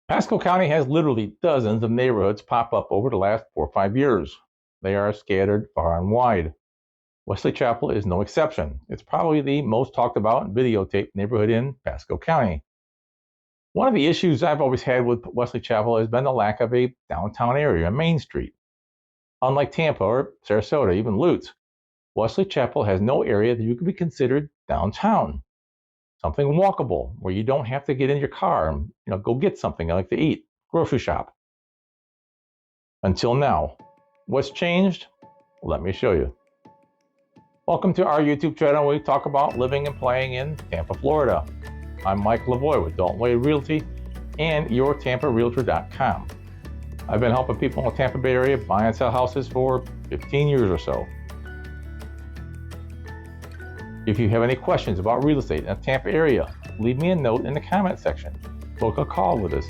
Pasco County has literally dozens of neighborhoods pop up over the last 4 or 5 years. They are scattered far and wide. Wesley Chapel is no exception. It's probably the most talked about and videotaped neighborhood in Pasco County. One of the issues I've always had with Wesley Chapel has been the lack of a downtown area, Main Street. Unlike Tampa or Sarasota, even Lutz, Wesley Chapel has no area that you could be considered downtown. Something walkable where you don't have to get in your car and go get something like to eat, grocery shop. Until now. What's changed? Let me show you. Welcome to our YouTube channel where we talk about living and playing in Tampa, Florida. I'm Mike Lavoie with Dalton Way Realty and YourTampaRealtor.com. I've been helping people in the Tampa Bay area buy and sell houses for 15 years or so. If you have any questions about real estate in the Tampa area, leave me a note in the comment section, book a call with us,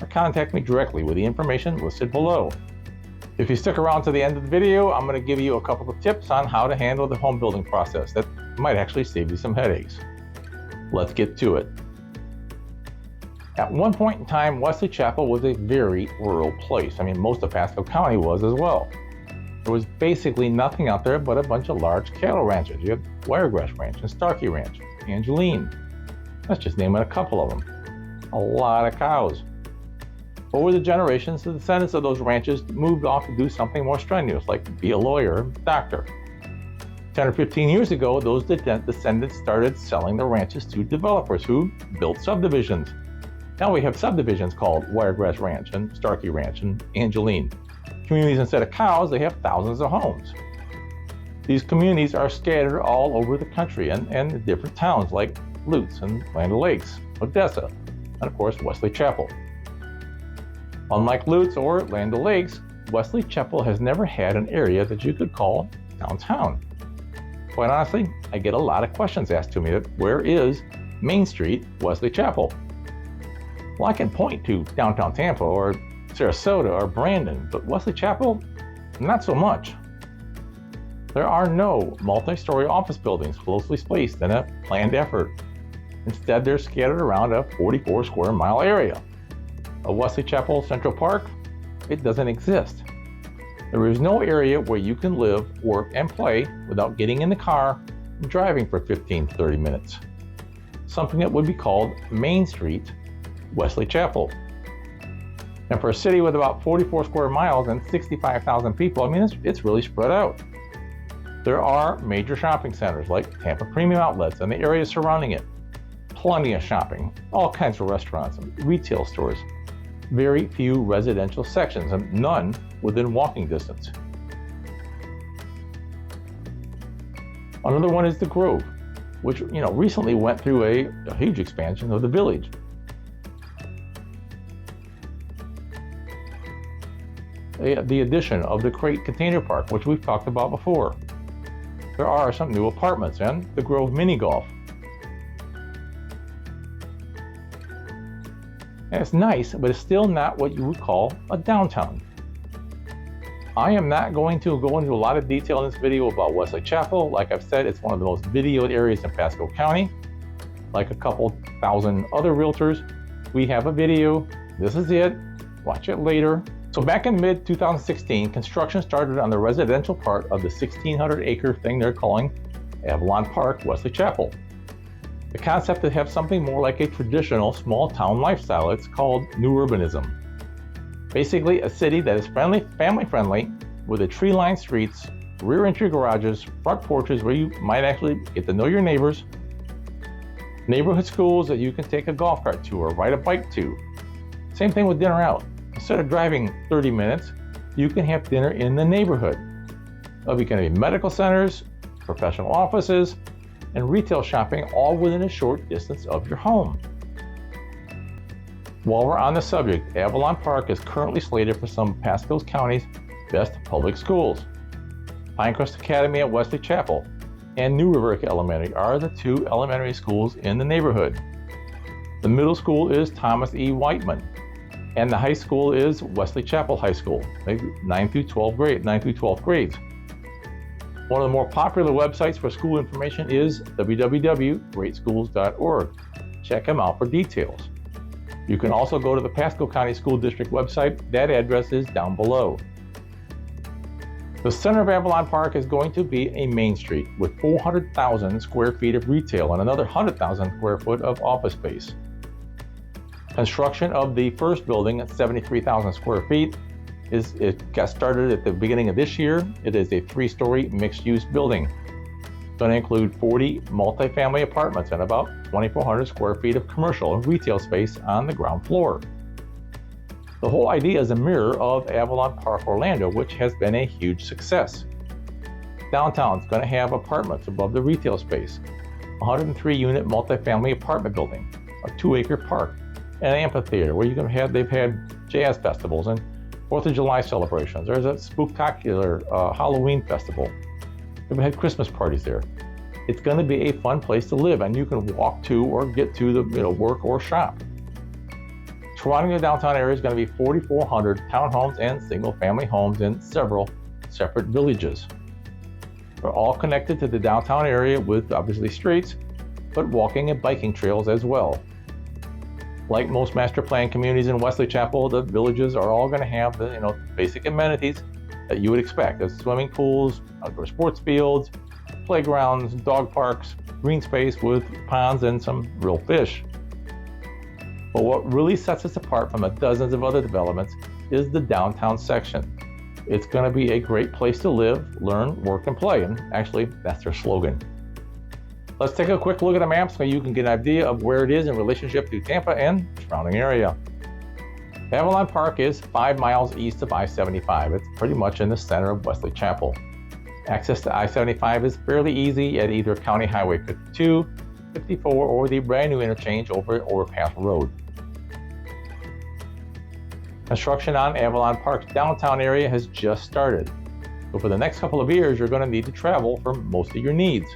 or contact me directly with the information listed below. If you stick around to the end of the video, I'm going to give you a couple of tips on how to handle the home building process that might actually save you some headaches. Let's get to it. At one point in time, Wesley Chapel was a very rural place. Most of Pasco County was as well. There was basically nothing out there but a bunch of large cattle ranches. You had Wiregrass Ranch and Starkey Ranch, Angeline. Let's just name it a couple of them. A lot of cows. Over the generations, the descendants of those ranches moved off to do something more strenuous, like be a lawyer or doctor. 10 or 15 years ago, those descendants started selling the ranches to developers who built subdivisions. Now we have subdivisions called Wiregrass Ranch and Starkey Ranch and Angeline. Communities, instead of cows, they have thousands of homes. These communities are scattered all over the country and different towns like Lutz and Land O'Lakes, Odessa, and of course Wesley Chapel. Unlike Lutz or Land O'Lakes, Wesley Chapel has never had an area that you could call downtown. Quite honestly, I get a lot of questions asked to me that where is Main Street, Wesley Chapel? Well, I can point to downtown Tampa or Sarasota or Brandon, but Wesley Chapel, not so much. There are no multi-story office buildings closely spaced in a planned effort. Instead, they're scattered around a 44 square mile area. A Wesley Chapel Central Park, it doesn't exist. There is no area where you can live, work, and play without getting in the car and driving for 15 to 30 minutes. Something that would be called Main Street, Wesley Chapel. And for a city with about 44 square miles and 65,000 people, it's really spread out. There are major shopping centers like Tampa Premium Outlets and the areas surrounding it. Plenty of shopping, all kinds of restaurants and retail stores. Very few residential sections and none within walking distance. Another one is the Grove, which recently went through a huge expansion of the village. The addition of the Crate Container Park, which we've talked about before. There are some new apartments and the Grove Mini Golf. And it's nice, but it's still not what you would call a downtown. I am not going to go into a lot of detail in this video about Wesley Chapel. Like I've said, it's one of the most videoed areas in Pasco County. Like a couple thousand other realtors, we have a video. This is it. Watch it later. So back in mid-2016, construction started on the residential part of the 1,600-acre thing they're calling Avalon Park Wesley Chapel. The concept to have something more like a traditional small-town lifestyle. It's called New Urbanism. Basically, a city that is family-friendly, with a tree-lined streets, rear entry garages, front porches where you might actually get to know your neighbors, neighborhood schools that you can take a golf cart to or ride a bike to. Same thing with dinner out. Instead of driving 30 minutes, you can have dinner in the neighborhood. There'll be going to be medical centers, professional offices, and retail shopping all within a short distance of your home. While we're on the subject, Avalon Park is currently slated for some of Pasco County's best public schools. Pinecrest Academy at Wesley Chapel and New River Elementary are the two elementary schools in the neighborhood. The middle school is Thomas E. Whiteman, and the high school is Wesley Chapel High School, 9 through 12 grades. One of the more popular websites for school information is www.greatschools.org. Check them out for details. You can also go to the Pasco County School District website. That address is down below. The center of Avalon Park is going to be a main street with 400,000 square feet of retail and another 100,000 square foot of office space. Construction of the first building at 73,000 square feet it got started at the beginning of this year. It is a 3-story mixed-use building. It's going to include 40 multifamily apartments and about 2,400 square feet of commercial and retail space on the ground floor. The whole idea is a mirror of Avalon Park Orlando, which has been a huge success. Downtown is going to have apartments above the retail space, a 103-unit multifamily apartment building, a 2-acre park, and an amphitheater where they've had jazz festivals and 4th of July celebrations. There's a spooktacular Halloween festival. They've had Christmas parties there. It's going to be a fun place to live, and you can walk to or get to the work or shop. Surrounding the downtown area is going to be 4,400 townhomes and single-family homes in several separate villages. They're all connected to the downtown area with obviously streets, but walking and biking trails as well. Like most master plan communities in Wesley Chapel, the villages are all going to have the basic amenities that you would expect: as swimming pools, outdoor sports fields, playgrounds, dog parks, green space with ponds and some real fish. But what really sets us apart from the dozens of other developments is the downtown section. It's going to be a great place to live, learn, work, and play, and actually that's their slogan. Let's take a quick look at a map so you can get an idea of where it is in relationship to Tampa and surrounding area. Avalon Park is 5 miles east of I-75. It's pretty much in the center of Wesley Chapel. Access to I-75 is fairly easy at either County Highway 52, 54, or the brand new interchange over at Overpass Road. Construction on Avalon Park's downtown area has just started. So for the next couple of years, you're going to need to travel for most of your needs.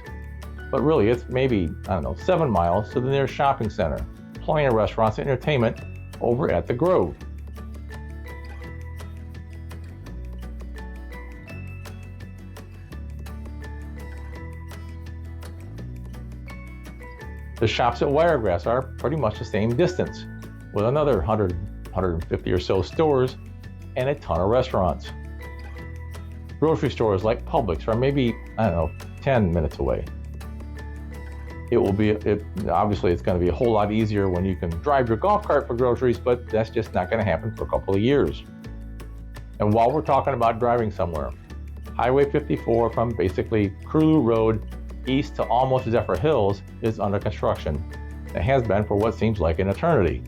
But really, it's maybe, 7 miles to the nearest shopping center, plenty of restaurants and entertainment over at the Grove. The shops at Wiregrass are pretty much the same distance, with another 150 or so stores and a ton of restaurants. Grocery stores like Publix are maybe, 10 minutes away. Obviously it's going to be a whole lot easier when you can drive your golf cart for groceries, but that's just not going to happen for a couple of years. And while we're talking about driving somewhere, Highway 54 from basically Curlew Road east to almost Zephyr Hills is under construction. It has been for what seems like an eternity.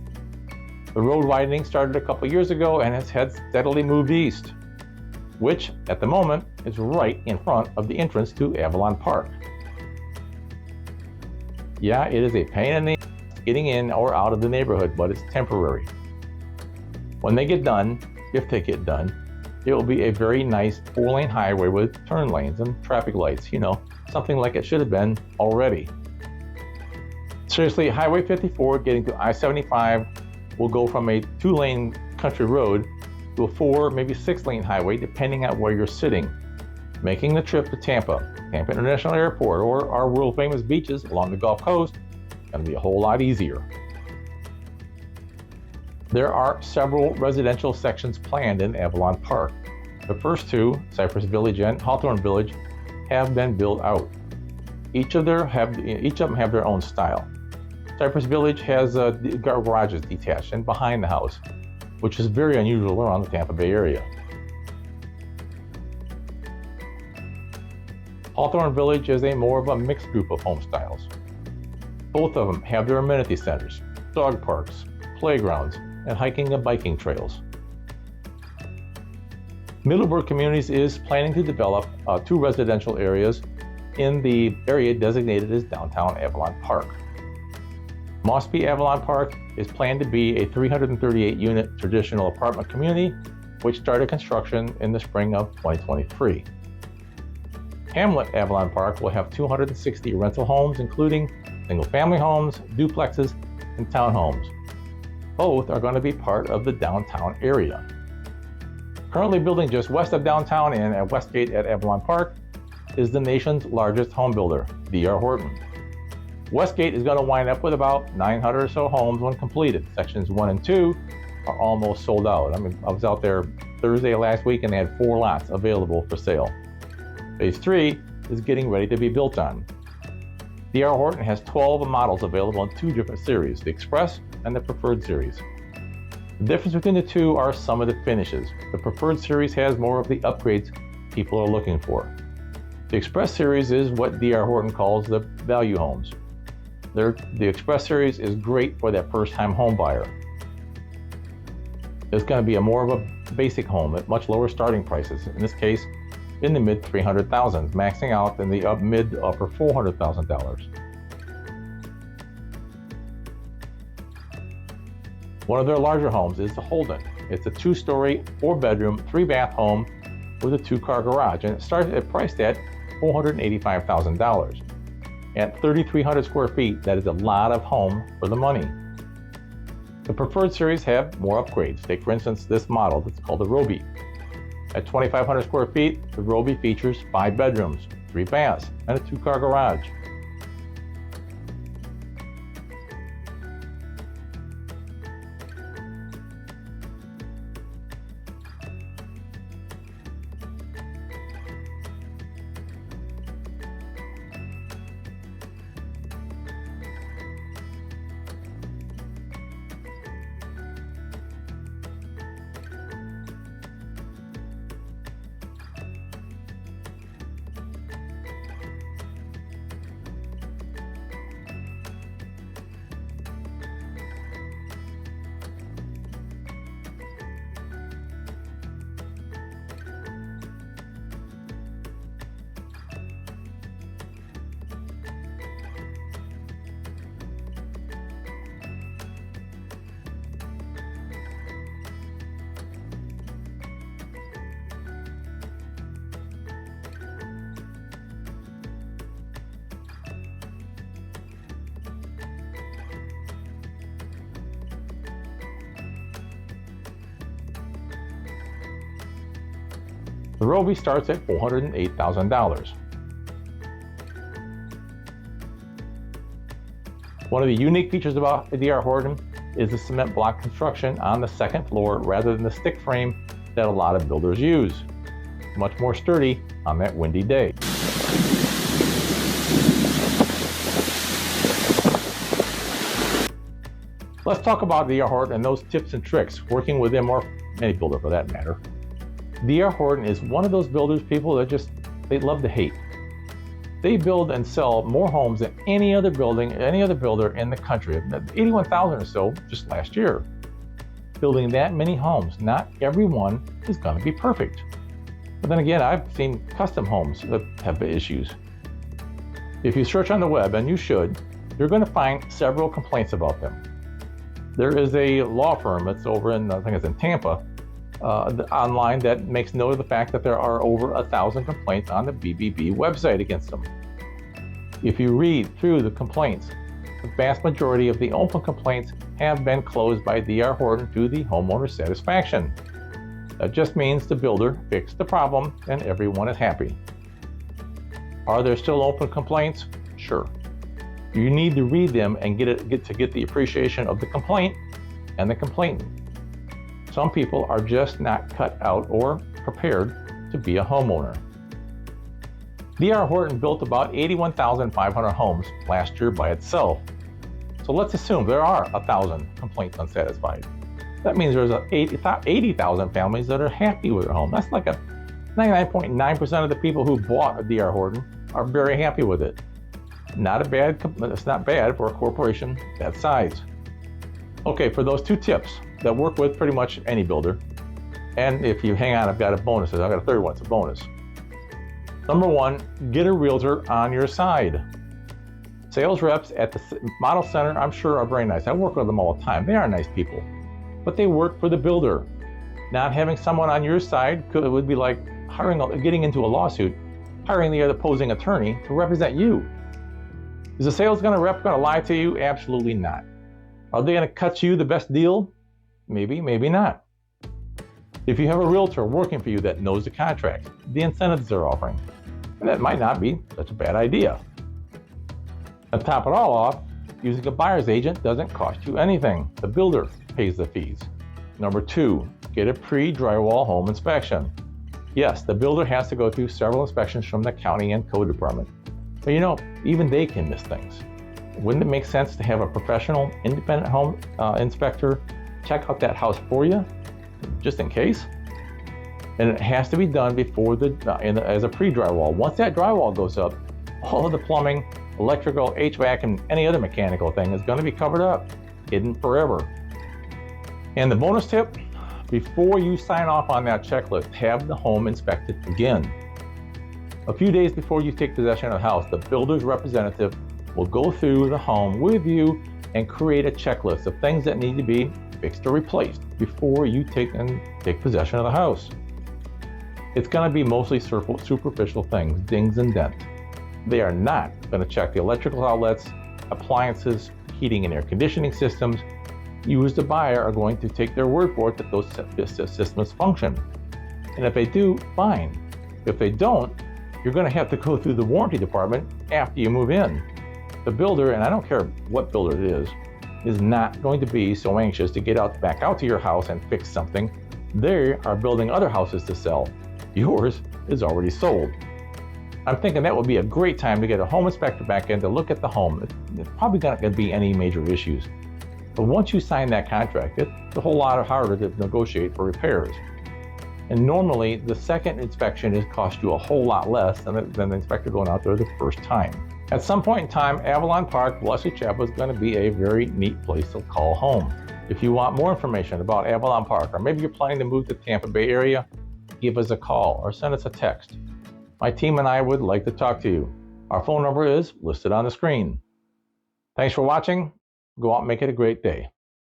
The road widening started a couple years ago and has steadily moved east, which at the moment is right in front of the entrance to Avalon Park. Yeah, it is a pain in the ass getting in or out of the neighborhood, but it's temporary. When they get done, if they get done, it will be a very nice 4-lane highway with turn lanes and traffic lights, something like it should have been already. Seriously, Highway 54 getting to I-75 will go from a 2-lane country road to a 4, maybe 6-lane highway, depending on where you're sitting, making the trip to Tampa International Airport, or our world famous beaches along the Gulf Coast going to be a whole lot easier. There are several residential sections planned in Avalon Park. The first two, Cypress Village and Hawthorne Village, have been built out. Each of them have their own style. Cypress Village has garages detached and behind the house, which is very unusual around the Tampa Bay area. Hawthorne Village is more of a mixed group of home styles. Both of them have their amenity centers, dog parks, playgrounds, and hiking and biking trails. Middleburg Communities is planning to develop 2 residential areas in the area designated as downtown Avalon Park. Mossby Avalon Park is planned to be a 338-unit traditional apartment community, which started construction in the spring of 2023. Hamlet Avalon Park will have 260 rental homes, including single-family homes, duplexes, and townhomes. Both are going to be part of the downtown area. Currently building just west of downtown and at Westgate at Avalon Park is the nation's largest home builder, DR Horton. Westgate is going to wind up with about 900 or so homes when completed. Sections 1 and 2 are almost sold out. I mean, I was out there Thursday last week and they had 4 lots available for sale. Phase 3 is getting ready to be built on. DR Horton has 12 models available in 2 different series, the Express and the Preferred series. The difference between the two are some of the finishes. The Preferred series has more of the upgrades people are looking for. The Express series is what DR Horton calls the value homes. The Express series is great for that first-time home buyer. It's going to be more of a basic home at much lower starting prices. In this case, in the mid $300,000s, maxing out in the mid upper $400,000. One of their larger homes is the Holden. It's a 2-story, 4-bedroom, 3-bath home with a 2-car garage, and it priced at $485,000. At 3,300 square feet, that is a lot of home for the money. The Preferred series have more upgrades. Take, for instance, this model that's called the Roby. At 2,500 square feet, the Roby features 5 bedrooms, 3 baths, and a 2-car garage. The Roby starts at $408,000. One of the unique features about DR Horton is the cement block construction on the 2nd floor rather than the stick frame that a lot of builders use. Much more sturdy on that windy day. Let's talk about DR Horton and those tips and tricks working with them, or any builder for that matter. DR Horton is one of those builders people that they love to hate. They build and sell more homes than any other builder in the country. 81,000 or so just last year. Building that many homes, not everyone is going to be perfect. But then again, I've seen custom homes that have issues. If you search on the web, and you should, you're going to find several complaints about them. There is a law firm that's over in, I think it's in Tampa, online, that makes note of the fact that there are over 1,000 complaints on the BBB website against them. If you read through the complaints, the vast majority of the open complaints have been closed by DR Horton to the homeowner's satisfaction. That just means the builder fixed the problem and everyone is happy. Are there still open complaints? Sure. You need to read them and get the appreciation of the complaint and the complainant. Some people are just not cut out or prepared to be a homeowner. DR Horton built about 81,500 homes last year by itself. So let's assume there are 1,000 complaints unsatisfied. That means there's 80,000 families that are happy with their home. That's like 99.9% of the people who bought a DR Horton are very happy with it. It's not bad for a corporation that size. Okay, for those 2 tips that work with pretty much any builder, and if you hang on, I've got a bonus. I've got a third one. It's a bonus. Number 1, get a realtor on your side. Sales reps at the model center, I'm sure, are very nice. I work with them all the time. They are nice people, but they work for the builder. Not having someone on your side would be like getting into a lawsuit, hiring the opposing attorney to represent you. Is the sales rep going to lie to you? Absolutely not. Are they going to cut you the best deal? Maybe, maybe not. If you have a realtor working for you that knows the contract, the incentives they're offering, and that might not be such a bad idea. To top it all off, using a buyer's agent doesn't cost you anything. The builder pays the fees. Number 2, get a pre-drywall home inspection. Yes, the builder has to go through several inspections from the county and code department. But even they can miss things. Wouldn't it make sense to have a professional, independent home inspector check out that house for you, just in case? And it has to be done before as a pre-drywall. Once that drywall goes up, all of the plumbing, electrical, HVAC, and any other mechanical thing is going to be covered up, hidden forever. And the bonus tip, before you sign off on that checklist, have the home inspected again. A few days before you take possession of the house, the builder's representative will go through the home with you and create a checklist of things that need to be fixed or replaced before you take possession of the house. It's going to be mostly superficial things, dings and dents. They are not going to check the electrical outlets, appliances, heating and air conditioning systems. You as the buyer are going to take their word for it that those systems function. And if they do, fine. If they don't, you're going to have to go through the warranty department after you move in. The builder, and I don't care what builder it is not going to be so anxious to get back out to your house and fix something. They are building other houses to sell. Yours is already sold. I'm thinking that would be a great time to get a home inspector back in to look at the home. There's probably not going to be any major issues. But once you sign that contract, it's a whole lot harder to negotiate for repairs. And normally, the second inspection is cost you a whole lot less than the inspector going out there the first time. At some point in time, Avalon Park Wesley Chapel is going to be a very neat place to call home. If you want more information about Avalon Park, or maybe you're planning to move to the Tampa Bay area, give us a call or send us a text. My team and I would like to talk to you. Our phone number is listed on the screen. Thanks for watching. Go out and make it a great day.